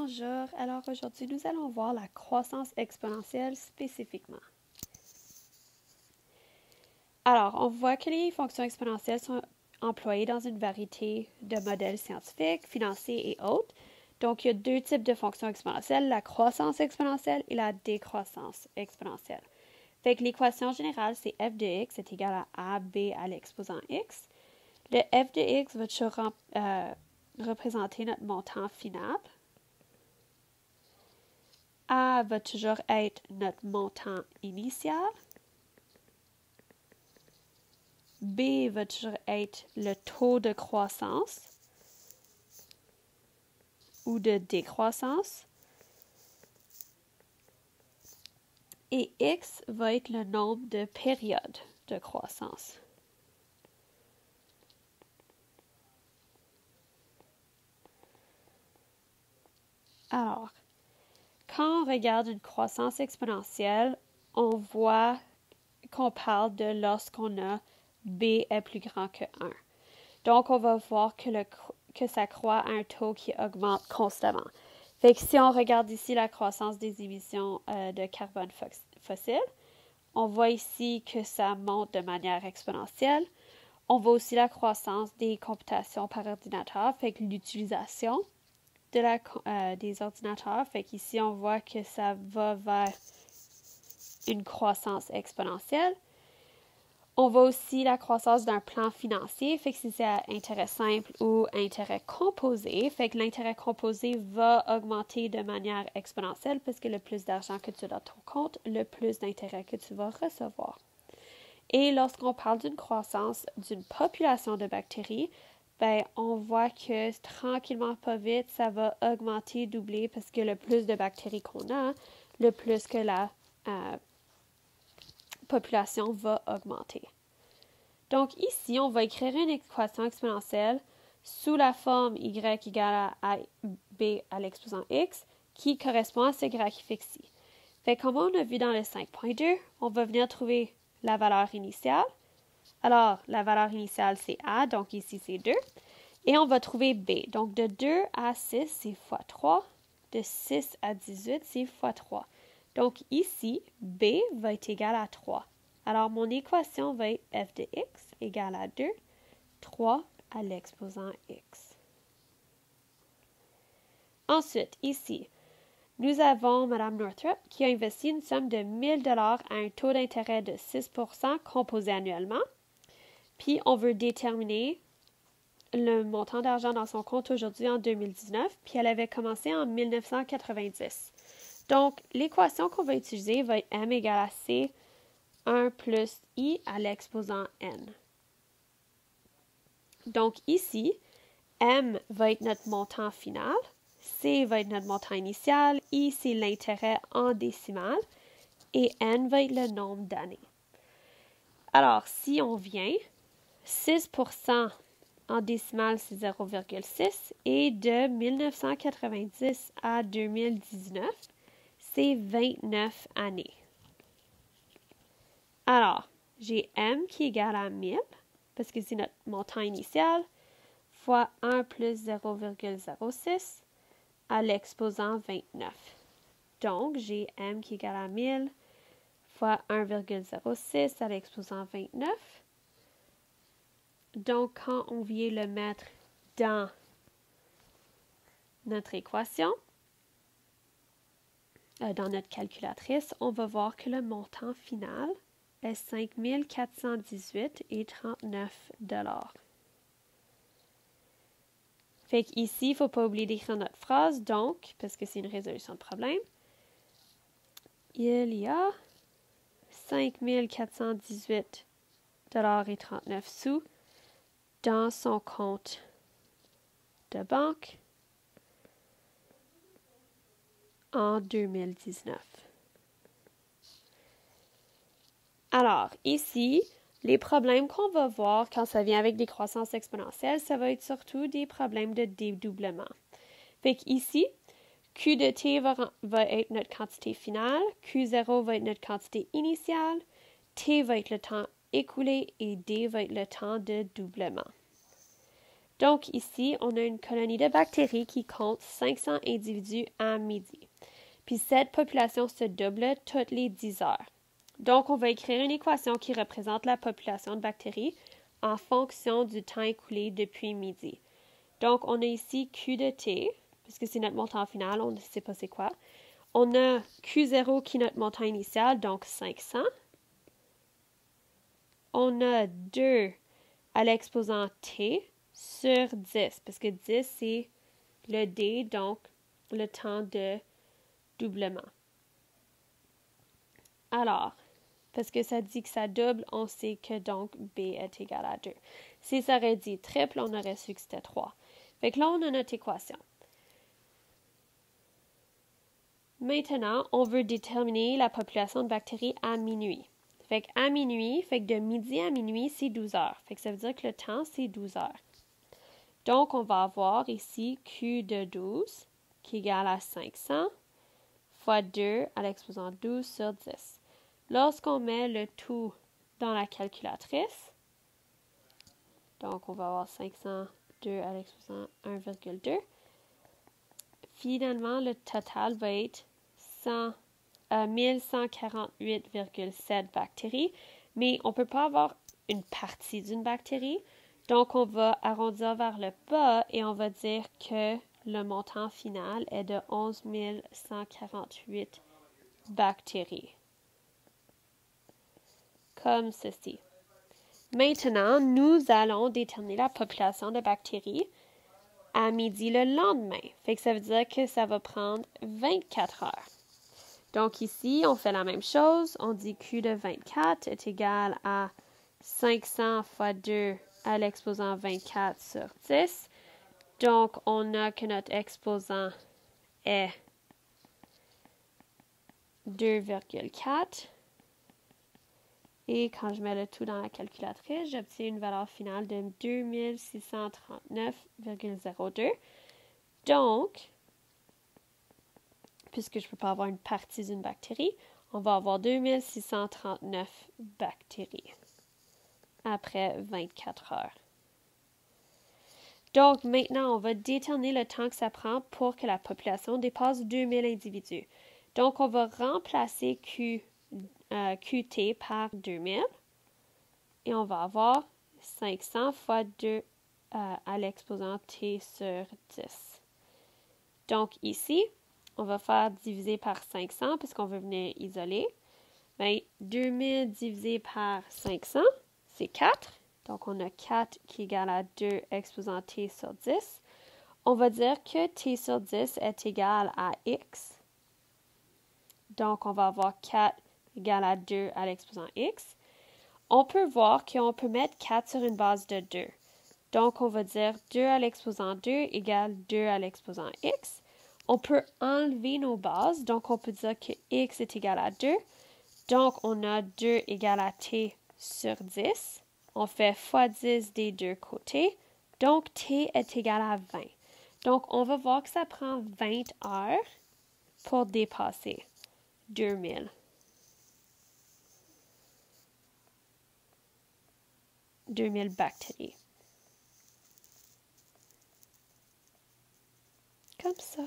Bonjour, alors aujourd'hui nous allons voir la croissance exponentielle spécifiquement. Alors, on voit que les fonctions exponentielles sont employées dans une variété de modèles scientifiques, financiers et autres. Donc, il y a deux types de fonctions exponentielles, la croissance exponentielle et la décroissance exponentielle. Fait que l'équation générale, c'est f de x est égal à ab à l'exposant x. Le f de x va toujours représenter notre montant final. A va toujours être notre montant initial. B va toujours être le taux de croissance ou de décroissance. Et X va être le nombre de périodes de croissance. Alors, quand on regarde une croissance exponentielle, on voit qu'on parle de lorsqu'on a B est plus grand que 1. Donc, on va voir que ça croît à un taux qui augmente constamment. Fait que si on regarde ici la croissance des émissions de carbone fossile, on voit ici que ça monte de manière exponentielle. On voit aussi la croissance des computations par ordinateur, fait que l'utilisation des ordinateurs, fait qu'ici on voit que ça va vers une croissance exponentielle. On voit aussi la croissance d'un plan financier, fait que si c'est intérêt simple ou intérêt composé, fait que l'intérêt composé va augmenter de manière exponentielle parce que le plus d'argent que tu as dans ton compte, le plus d'intérêt que tu vas recevoir. Et lorsqu'on parle d'une croissance d'une population de bactéries, ben, on voit que tranquillement, pas vite, ça va augmenter, doubler, parce que le plus de bactéries qu'on a, le plus que la population va augmenter. Donc ici, on va écrire une équation exponentielle sous la forme y égale à b à l'exposant x, qui correspond à ce graphique-ci. Fait comme on a vu dans le 5.2, on va venir trouver la valeur initiale. Alors, la valeur initiale, c'est A, donc ici, c'est 2. Et on va trouver B. Donc, de 2 à 6, c'est x 3. De 6 à 18, c'est x 3. Donc, ici, B va être égal à 3. Alors, mon équation va être f de x égale à 2, 3 à l'exposant x. Ensuite, ici, nous avons Mme Northrop qui a investi une somme de 1 000 $ à un taux d'intérêt de 6 % composé annuellement. Puis, on veut déterminer le montant d'argent dans son compte aujourd'hui en 2019, puis elle avait commencé en 1990. Donc, l'équation qu'on va utiliser va être m égale à c, 1 plus i à l'exposant n. Donc, ici, m va être notre montant final, c va être notre montant initial, i c'est l'intérêt en décimale, et n va être le nombre d'années. Alors, si on vient, 6% en décimale, c'est 0,6 et de 1990 à 2019, c'est 29 années. Alors, j'ai m qui est égal à 1000, parce que c'est notre montant initial, fois 1 plus 0,06 à l'exposant 29. Donc, j'ai m qui est égal à 1000 fois 1,06 à l'exposant 29. Donc, quand on vient le mettre dans notre équation, dans notre calculatrice, on va voir que le montant final est 5 418,39 $. Fait qu'ici, il ne faut pas oublier d'écrire notre phrase, donc, parce que c'est une résolution de problème, il y a 5 418,39 $ dans son compte de banque en 2019. Alors, ici, les problèmes qu'on va voir quand ça vient avec des croissances exponentielles, ça va être surtout des problèmes de dédoublement. Fait qu'ici, Q de t va être notre quantité finale, Q0 va être notre quantité initiale, t va être le temps écoulé et d va être le temps de doublement. Donc ici, on a une colonie de bactéries qui compte 500 individus à midi. Puis cette population se double toutes les 10 heures. Donc, on va écrire une équation qui représente la population de bactéries en fonction du temps écoulé depuis midi. Donc, on a ici Q de T, puisque c'est notre montant final, on ne sait pas c'est quoi. On a Q0 qui est notre montant initial, donc 500. On a 2 à l'exposant T sur 10, parce que 10, c'est le D, donc le temps de doublement. Alors, parce que ça dit que ça double, on sait que donc B est égal à 2. Si ça aurait dit triple, on aurait su que c'était 3. Fait que là, on a notre équation. Maintenant, on veut déterminer la population de bactéries à minuit. Fait qu'à minuit, fait que de midi à minuit, c'est 12 heures. Fait que ça veut dire que le temps, c'est 12 heures. Donc, on va avoir ici Q de 12 qui est égal à 500 fois 2 à l'exposant 12 sur 10. Lorsqu'on met le tout dans la calculatrice, donc on va avoir 502 à l'exposant 1,2. Finalement, le total va être 1148,7 bactéries, mais on ne peut pas avoir une partie d'une bactérie. Donc, on va arrondir vers le bas et on va dire que le montant final est de 11 148 bactéries. Comme ceci. Maintenant, nous allons déterminer la population de bactéries à midi le lendemain. Fait que ça veut dire que ça va prendre 24 heures. Donc ici, on fait la même chose. On dit Q de 24 est égal à 500 fois 2 à l'exposant 24 sur 10. Donc, on a que notre exposant est 2,4. Et quand je mets le tout dans la calculatrice, j'obtiens une valeur finale de 2639,02. Donc, puisque je ne peux pas avoir une partie d'une bactérie, on va avoir 2639 bactéries après 24 heures. Donc, maintenant, on va déterminer le temps que ça prend pour que la population dépasse 2000 individus. Donc, on va remplacer QT par 2000 et on va avoir 500 fois 2 à l'exposant T sur 10. Donc, ici, on va faire diviser par 500 puisqu'on veut venir isoler. Bien, 2000 divisé par 500, c'est 4. Donc, on a 4 qui est égal à 2 exposant T sur 10. On va dire que T sur 10 est égal à X. Donc, on va avoir 4 égal à 2 à l'exposant X. On peut voir qu'on peut mettre 4 sur une base de 2. Donc, on va dire 2 à l'exposant 2 égale 2 à l'exposant X. On peut enlever nos bases. Donc, on peut dire que X est égal à 2. Donc, on a 2 égal à T sur 10. On fait fois 10 des deux côtés. Donc, T est égal à 20. Donc, on va voir que ça prend 20 heures pour dépasser 2000. 2000 bactéries. Comme ça.